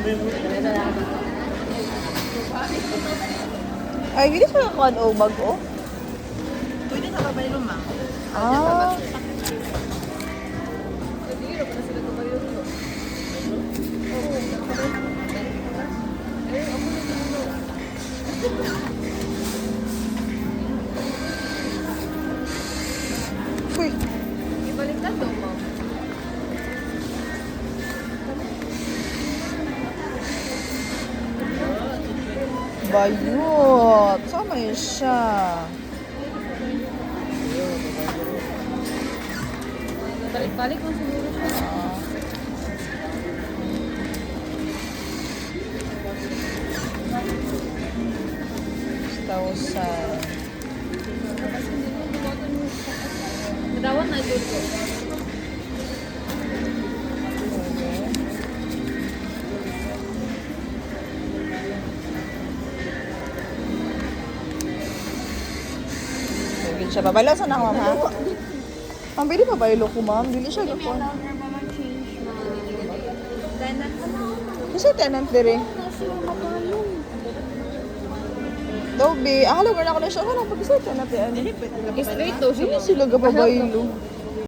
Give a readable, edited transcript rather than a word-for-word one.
Ay, hindi siya nakakuha o bago? Pwede sa babay lumang. Ah. Uy, Ibalik ka to, ma'am. bayot. Sama yun siya. Balik-balik mo siguro siya. Ah. Thousand. Madawat na ito ko. Sige siya. Babalasan ako, ma'am, ha? Ma'am, pwede pa baylo ko, ma'am? Dili siya gapon. Kasi tenant dire. Dobi. Ang halaga na ako na siya. Ano, pag-isa tenant yan. Straight to siya. Hindi sila gapabaylo.